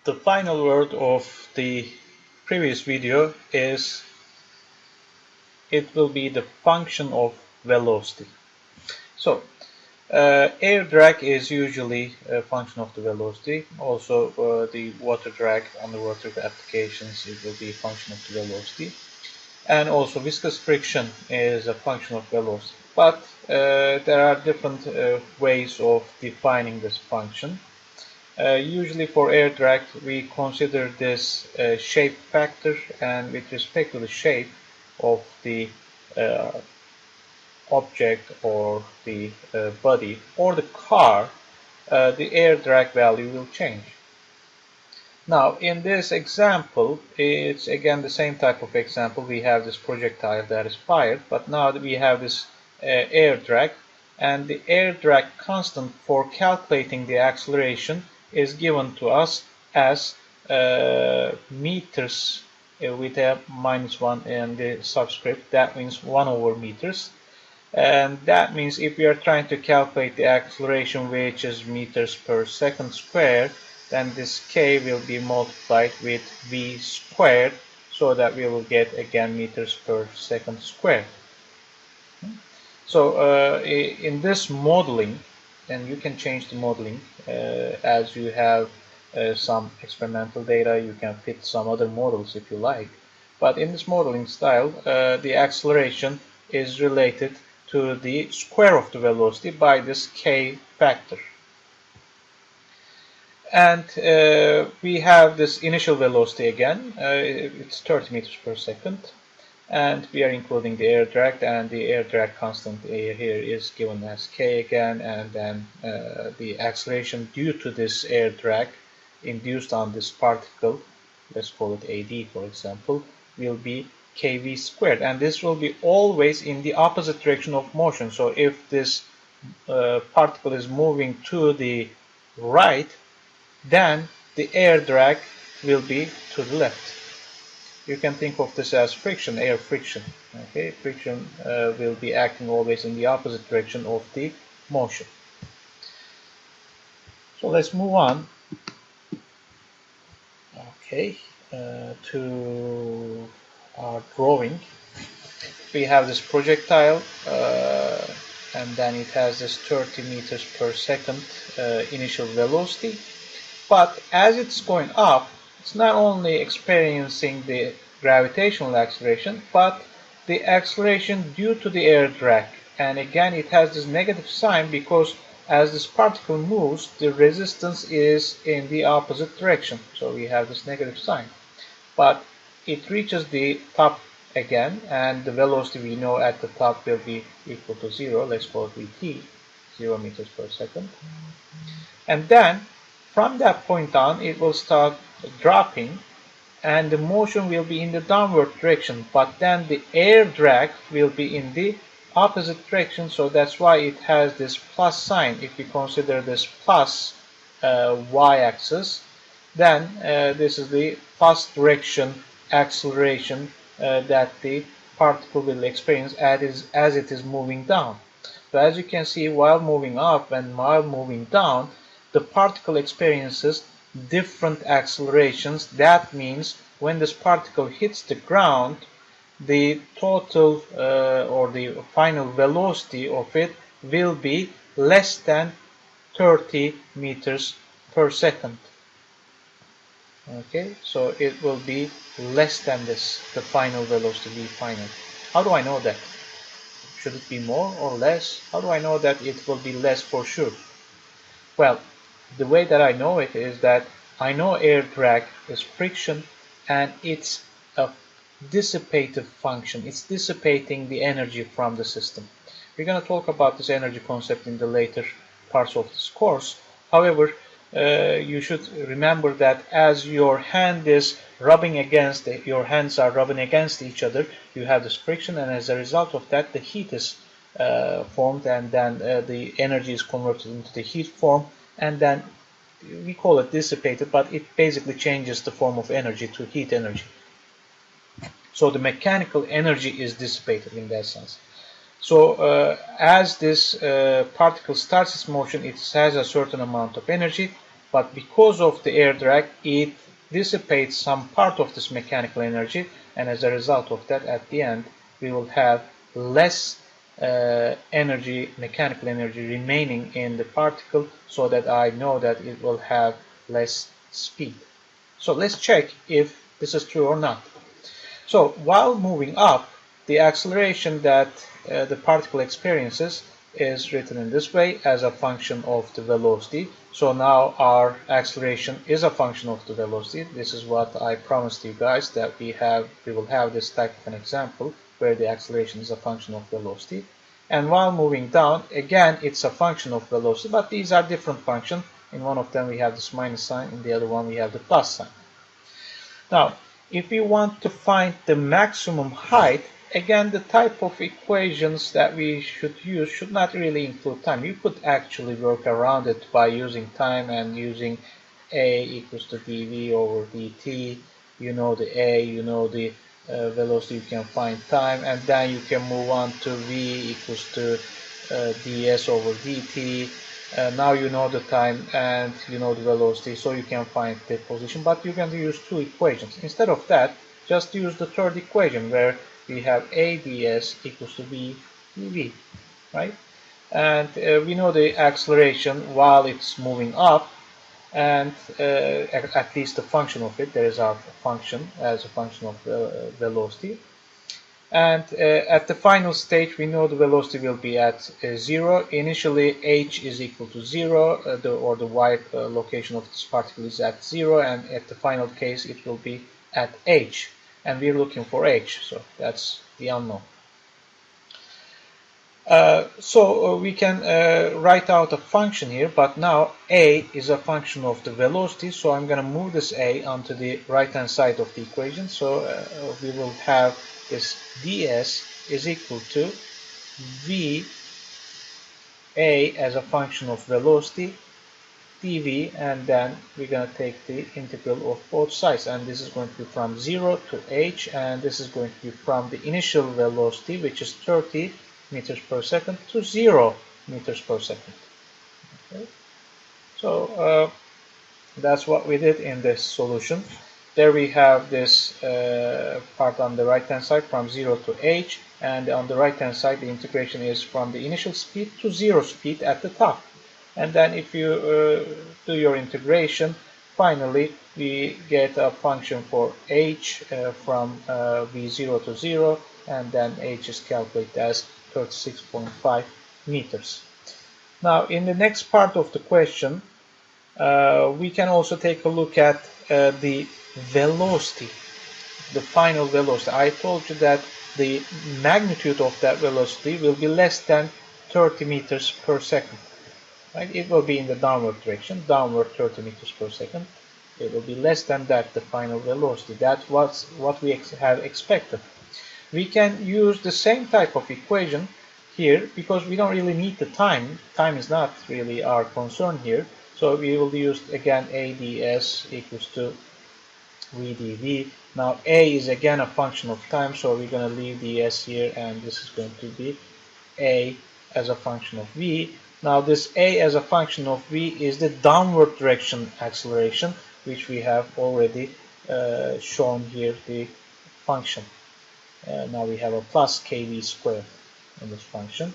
The final word of the previous video is it will be the function of velocity. So air drag is usually a function of the velocity. Also the water drag on the water applications, it will be a function of the velocity. And also viscous friction is a function of velocity. But there are different ways of defining this function. Usually for air drag we consider this shape factor, and with respect to the shape of the object or the body or the car, the air drag value will change. Now in this example, it's again the same type of example. We have this projectile that is fired, but now we have this air drag, and the air drag constant for calculating the acceleration is given to us as meters with a -1 in the subscript. That means 1 over meters. And that means if we are trying to calculate the acceleration, which is meters per second squared, then this k will be multiplied with v squared, so that we will get again meters per second squared. So in this modeling, and you can change the modeling as you have some experimental data, you can fit some other models if you like. But in this modeling style, the acceleration is related to the square of the velocity by this k factor. And we have this initial velocity again, it's 30 meters per second. And we are including the air drag, and the air drag constant here is given as k again, and then the acceleration due to this air drag induced on this particle, let's call it AD for example, will be kv squared, and this will be always in the opposite direction of motion. So if this particle is moving to the right, then the air drag will be to the left. You can think of this as friction, air friction. Okay, friction will be acting always in the opposite direction of the motion. So let's move on. Okay, to our drawing. We have this projectile, and then it has this 30 meters per second initial velocity. But as it's going up, it's not only experiencing the gravitational acceleration, but the acceleration due to the air drag. And again, it has this negative sign because as this particle moves, the resistance is in the opposite direction. So we have this negative sign. But it reaches the top again, and the velocity we know at the top will be equal to 0. Let's call it Vt, 0 meters per second. And then from that point on, it will start dropping, and the motion will be in the downward direction, but then the air drag will be in the opposite direction. So that's why it has this plus sign. If we consider this plus y-axis, then this is the plus direction acceleration that the particle will experience as it is moving down. So as you can see, while moving up and while moving down, the particle experiences different accelerations. That means when this particle hits the ground, the total or the final velocity of it will be less than 30 meters per second. Okay, so it will be less than this, the final velocity, v final. How do I know that? Should it be more or less? How do I know that it will be less for sure? Well, the way that I know it is that I know air drag is friction, and it's a dissipative function. It's dissipating the energy from the system. We're going to talk about this energy concept in the later parts of this course. However, you should remember that as your hand is rubbing against, your hands are rubbing against each other, you have this friction, and as a result of that, the heat is formed, and then the energy is converted into the heat form, and then we call it dissipated, but it basically changes the form of energy to heat energy. So the mechanical energy is dissipated in that sense. So as this particle starts its motion, it has a certain amount of energy, but because of the air drag, it dissipates some part of this mechanical energy, and as a result of that, at the end, we will have less mechanical energy remaining in the particle, so that I know that it will have less speed. So let's check if this is true or not. So while moving up, the acceleration that the particle experiences is written in this way as a function of the velocity. So now our acceleration is a function of the velocity. This is what I promised you guys, that we will have this type of an example where the acceleration is a function of velocity. And while moving down, again, it's a function of velocity, but these are different functions. In one of them we have this minus sign, in the other one we have the plus sign. Now, if you want to find the maximum height, again, the type of equations that we should use should not really include time. You could actually work around it by using time and using A equals to dv over dt. You know the A, you know the velocity, you can find time, and then you can move on to V equals to ds over dt. Now you know the time and you know the velocity, so you can find the position, but you can use two equations. Instead of that, just use the third equation where we have A ds equals to V dv, right? And we know the acceleration while it's moving up, and at least the function of it, there is our function as a function of velocity. And at the final stage, we know the velocity will be at 0. Initially, h is equal to 0, or the y location of this particle is at 0, and at the final case, it will be at h. And we're looking for h, so that's the unknown. So we can write out a function here, but now a is a function of the velocity, so I'm going to move this a onto the right-hand side of the equation. So we will have this ds is equal to v a as a function of velocity dv, and then we're going to take the integral of both sides, and this is going to be from 0 to h, and this is going to be from the initial velocity, which is 30 meters per second, to 0 meters per second. Okay. So that's what we did in this solution. There we have this part on the right hand side from 0 to h, and on the right hand side the integration is from the initial speed to 0 speed at the top. And then if you do your integration, finally we get a function for h from v0 to 0, and then h is calculated as 36.5 meters. Now in the next part of the question, we can also take a look at the velocity, the final velocity. I told you that the magnitude of that velocity will be less than 30 meters per second. Right? It will be in the downward direction, downward 30 meters per second. It will be less than that, the final velocity. That's what we have expected. We can use the same type of equation here because we don't really need the time. Time is not really our concern here. So we will use again a ds equals to v dv. Now a is again a function of time, so we're going to leave the s here, and this is going to be a as a function of v. Now this a as a function of v is the downward direction acceleration, which we have already shown here the function. Now we have a plus kv squared in this function,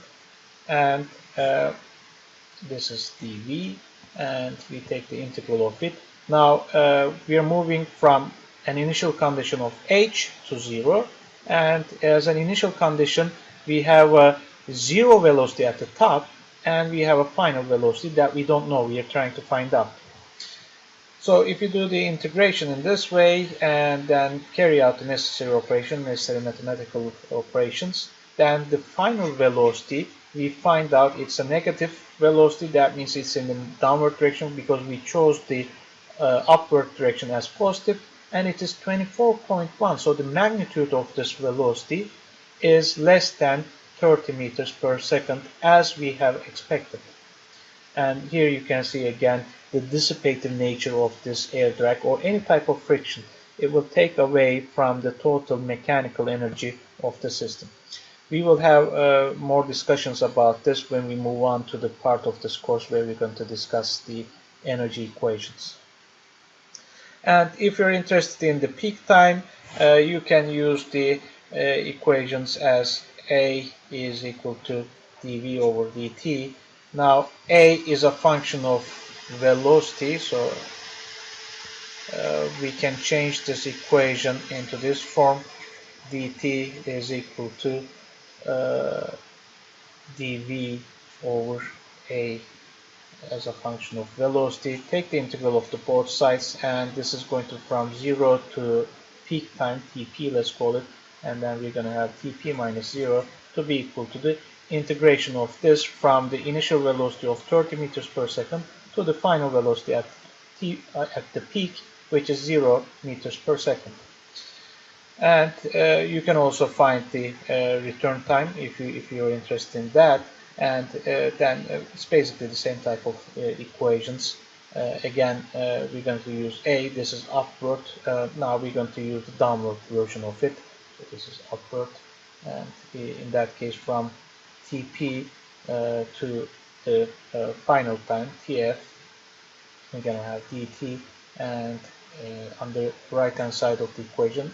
and this is dv, and we take the integral of it. Now we are moving from an initial condition of h to 0, and as an initial condition we have a 0 velocity at the top, and we have a final velocity that we don't know, we are trying to find out. So if you do the integration in this way and then carry out the necessary operation, necessary mathematical operations, then the final velocity, we find out it's a negative velocity. That means it's in the downward direction because we chose the upward direction as positive, and it is 24.1. So the magnitude of this velocity is less than 30 meters per second as we have expected. And here you can see again the dissipative nature of this air drag or any type of friction. It will take away from the total mechanical energy of the system. We will have more discussions about this when we move on to the part of this course where we're going to discuss the energy equations. And if you're interested in the peak time, you can use the equations as A is equal to dv over dt. Now A is a function of velocity, so we can change this equation into this form. dt is equal to dv over A as a function of velocity. Take the integral of the both sides, and this is going to from 0 to peak time, Tp let's call it, and then we're going to have Tp minus 0 to be equal to the integration of this from the initial velocity of 30 meters per second to the final velocity at the peak, which is 0 meters per second. And you can also find the return time if you're interested in that. And then it's basically the same type of equations. Again, we're going to use A, this is upward. Now we're going to use the downward version of it. So this is upward, and in that case from Tp to the final time, Tf, we're going to have dt, and on the right hand side of the equation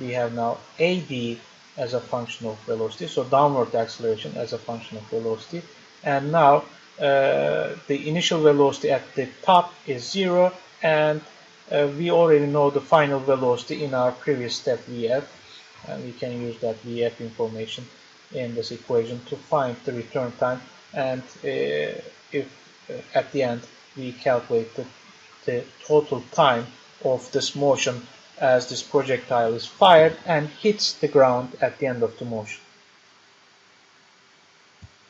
we have now AD as a function of velocity, so downward acceleration as a function of velocity. And now the initial velocity at the top is 0, and we already know the final velocity in our previous step Vf, and we can use that Vf information in this equation to find the return time. And if at the end we calculate the total time of this motion as this projectile is fired and hits the ground at the end of the motion.